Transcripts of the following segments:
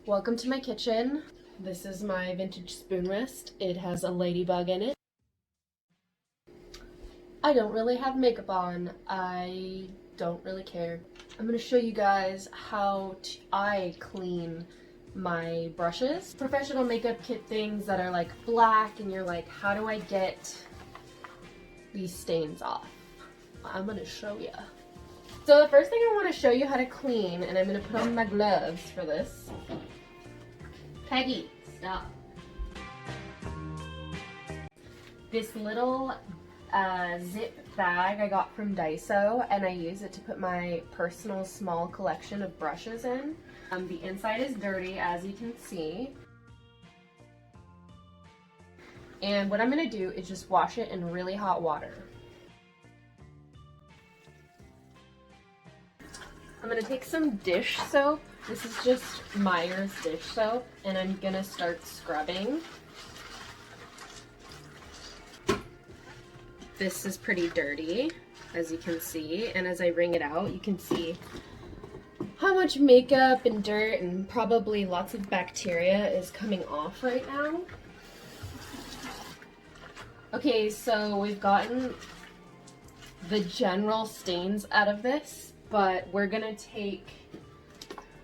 Welcome to my kitchen. This is my vintage spoon wrist. It has a ladybug in it. I don't really have makeup on. I don't really care. I'm going to show you guys how I clean my brushes. Professional makeup kit things that are like black and you're like, how do I get these stains off? I'm going to show you. So the first thing I want to show you how to clean, and I'm going to put on my gloves for this. Peggy, stop. This little zip bag I got from Daiso, and I use it to put my personal small collection of brushes in. The inside is dirty, as you can see. And what I'm going to do is just wash it in really hot water. I'm going to take some dish soap. This is just Meyer's dish soap, and I'm going to start scrubbing. This is pretty dirty, as you can see, and as I wring it out, you can see how much makeup and dirt and probably lots of bacteria is coming off right now. Okay, so we've gotten the general stains out of this, but we're gonna take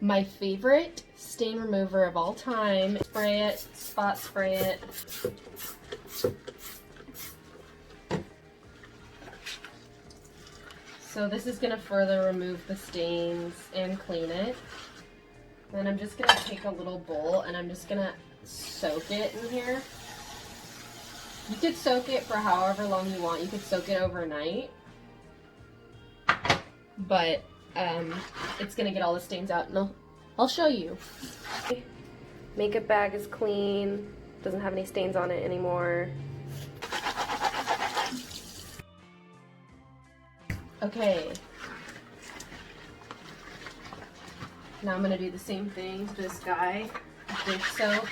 my favorite stain remover of all time, spray it, spot spray it. So this is gonna further remove the stains and clean it. Then I'm just gonna take a little bowl and I'm just gonna soak it in here. You could soak it for however long you want. You could soak it overnight. But it's gonna get all the stains out, and I'll show you. Makeup bag is clean, doesn't have any stains on it anymore. Okay, now I'm gonna do the same thing to this guy, dish soap.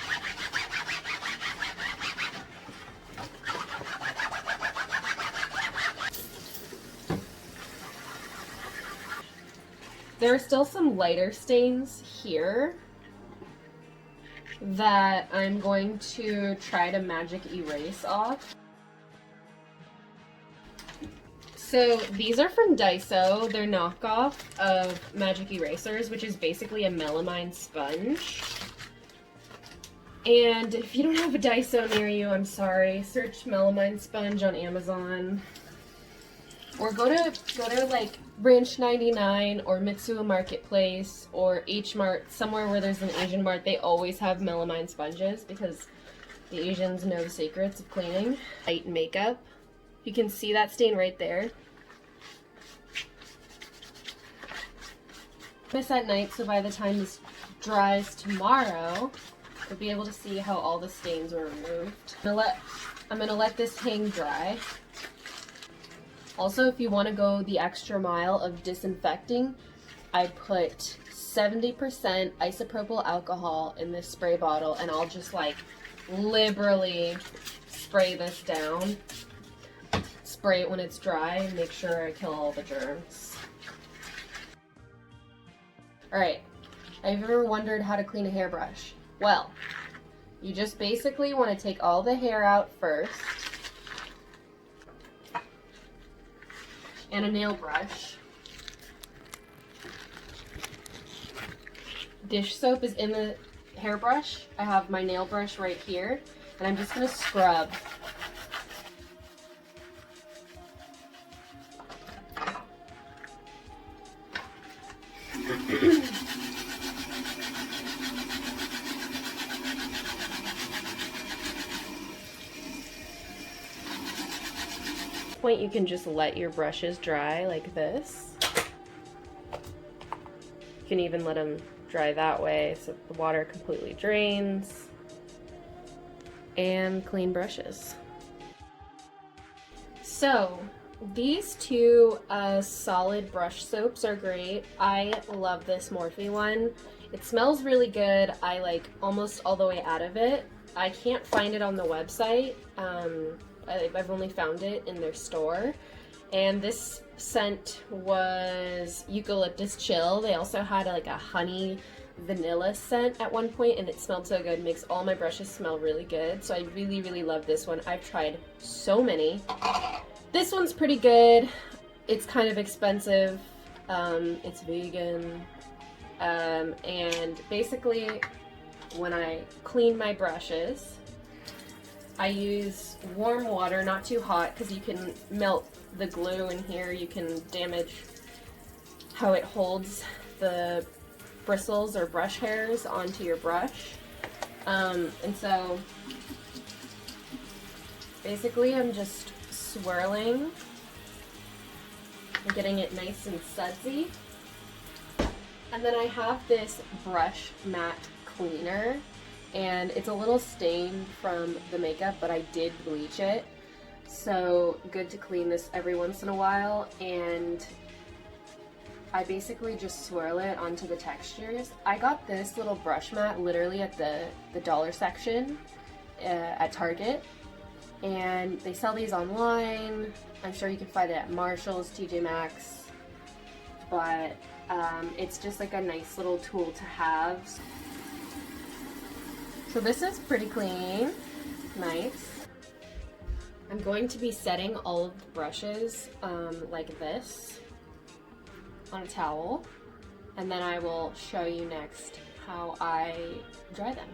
There are still some lighter stains here that I'm going to try to magic erase off. So these are from Daiso. They're knockoff of magic erasers, which is basically a melamine sponge. And if you don't have a Daiso near you, I'm sorry, search melamine sponge on Amazon. Or go to like Branch 99 or Mitsuo Marketplace or H Mart, somewhere where there's an Asian mart. They always have melamine sponges because the Asians know the secrets of cleaning. Light makeup. You can see that stain right there. This at night, so by the time this dries tomorrow, you'll be able to see how all the stains were removed. I'm gonna let this hang dry. Also, if you want to go the extra mile of disinfecting, I put 70% isopropyl alcohol in this spray bottle, and I'll just like liberally spray this down. Spray it when it's dry and make sure I kill all the germs. Alright, have you ever wondered how to clean a hairbrush? Well, you just basically want to take all the hair out first. And a nail brush. Dish soap is in the hairbrush. I have my nail brush right here, and I'm just gonna scrub. Point, you can just let your brushes dry like this. You can even let them dry that way so the water completely drains. And clean brushes. So these two solid brush soaps are great. I love this Morphe one. It smells really good. I like almost all the way out of it. I can't find it on the website. I've only found it in their store. And this scent was Eucalyptus Chill. They also had like a honey vanilla scent at one point, and it smelled so good. It makes all my brushes smell really good. So I really, really love this one. I've tried so many. This one's pretty good. It's kind of expensive. It's vegan. And basically, when I clean my brushes, I use warm water, not too hot, because you can melt the glue in here. You can damage how it holds the bristles or brush hairs onto your brush. And so basically I'm just swirling and getting it nice and sudsy. And then I have this brush mat cleaner, and it's a little stained from the makeup, but I did bleach it. So good to clean this every once in a while, and I basically just swirl it onto the textures. I got this little brush mat literally at the dollar section at Target, and they sell these online. I'm sure you can find it at Marshall's, TJ Maxx, but it's just like a nice little tool to have. So this is pretty clean, nice. I'm going to be setting all of the brushes like this on a towel, and then I will show you next how I dry them.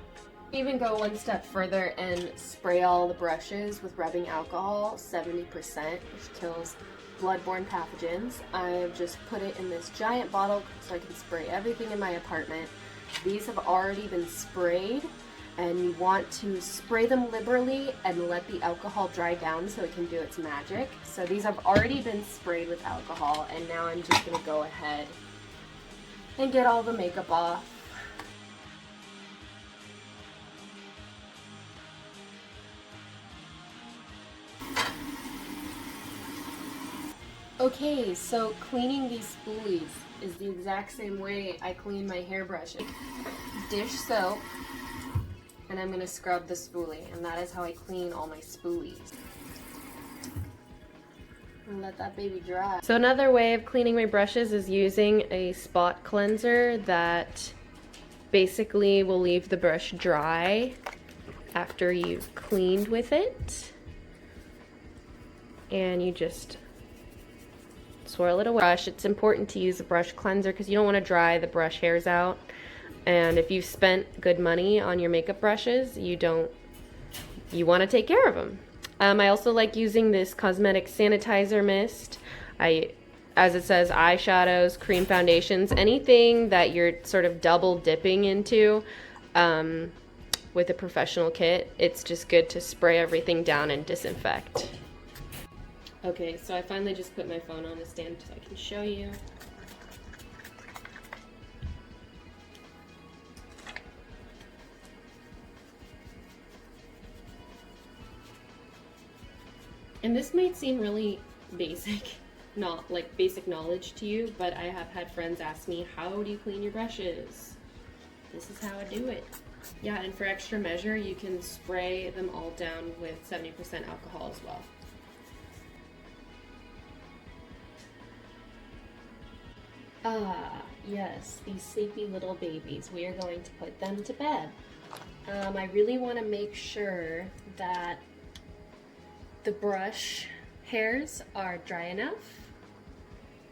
Even go one step further and spray all the brushes with rubbing alcohol, 70%, which kills bloodborne pathogens. I've just put it in this giant bottle so I can spray everything in my apartment. These have already been sprayed, and you want to spray them liberally and let the alcohol dry down so it can do its magic. So these have already been sprayed with alcohol, and now I'm just gonna go ahead and get all the makeup off. Okay, so cleaning these spoolies is the exact same way I clean my hairbrush. Dish soap, and I'm going to scrub the spoolie, and that is how I clean all my spoolies. And let that baby dry. So another way of cleaning my brushes is using a spot cleanser that basically will leave the brush dry after you've cleaned with it. And you just swirl it away. It's important to use a brush cleanser because you don't want to dry the brush hairs out. And if you've spent good money on your makeup brushes, you want to take care of them. I also like using this cosmetic sanitizer mist. As it says, eyeshadows, cream foundations, anything that you're sort of double dipping into with a professional kit, it's just good to spray everything down and disinfect. Okay, so I finally just put my phone on the stand so I can show you. And this might seem really basic, not like basic knowledge to you, but I have had friends ask me, how do you clean your brushes? This is how I do it. Yeah, and for extra measure, you can spray them all down with 70% alcohol as well. Ah, yes, these sleepy little babies. We are going to put them to bed. I really want to make sure that the brush hairs are dry enough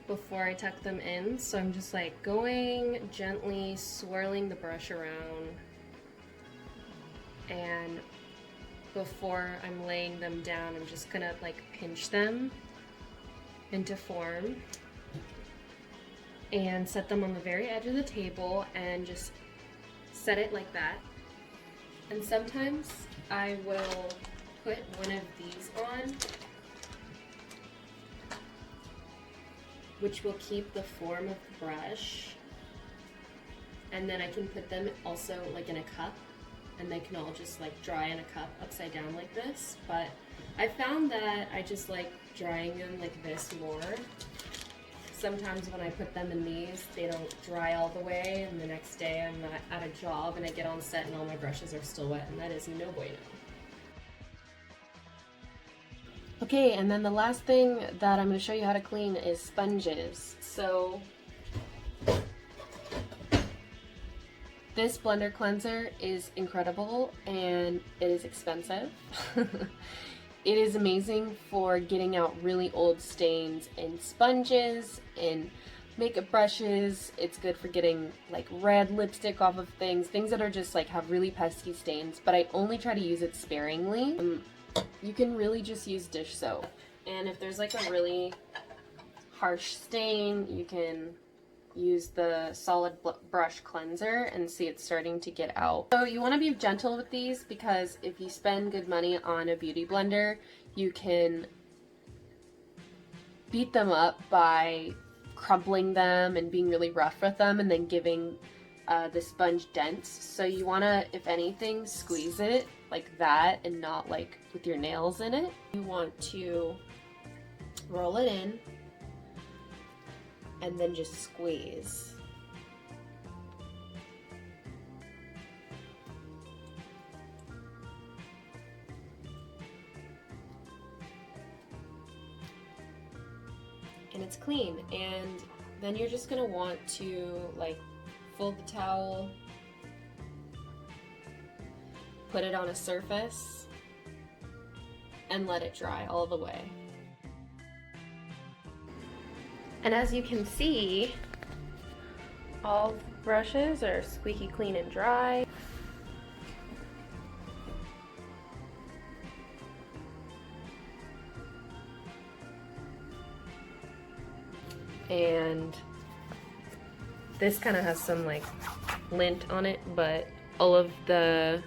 before I tuck them in. So I'm just like going gently, swirling the brush around, and before I'm laying them down, I'm just gonna like pinch them into form and set them on the very edge of the table and just set it like that. And sometimes I will put one of these on, which will keep the form of the brush, and then I can put them also like in a cup, and they can all just like dry in a cup upside down like this. But I found that I just like drying them like this more. Sometimes when I put them in these, they don't dry all the way, and the next day I'm at a job and I get on set and all my brushes are still wet, and that is no bueno. Okay, and then the last thing that I'm going to show you how to clean is sponges. So This blender cleanser is incredible and it is expensive. It is amazing for getting out really old stains in sponges, in makeup brushes. It's good for getting like red lipstick off of things that are just like have really pesky stains, but I only try to use it sparingly. You can really just use dish soap. And if there's like a really harsh stain, you can use the solid brush cleanser and see it's starting to get out. So you want to be gentle with these, because if you spend good money on a beauty blender, you can beat them up by crumpling them and being really rough with them and then giving the sponge dents. So you want to, if anything, squeeze it like that and not like with your nails in it. You want to roll it in and then just squeeze. And it's clean. And then you're just gonna want to like fold the towel, put it on a surface, and let it dry all the way. And as you can see, all brushes are squeaky clean and dry. And this kind of has some like lint on it, but all of the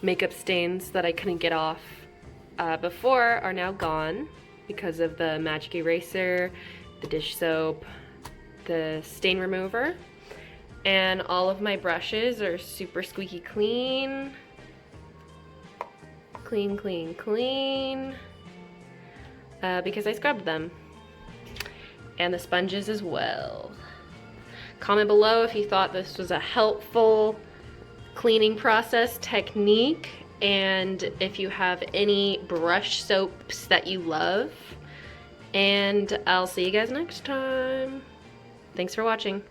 makeup stains that I couldn't get off before are now gone because of the magic eraser, the dish soap, the stain remover. And all of my brushes are super squeaky clean. Clean, clean, clean. Because I scrubbed them. And the sponges as well. Comment below if you thought this was a helpful cleaning process technique, and if you have any brush soaps that you love. And I'll see you guys next time. Thanks for watching.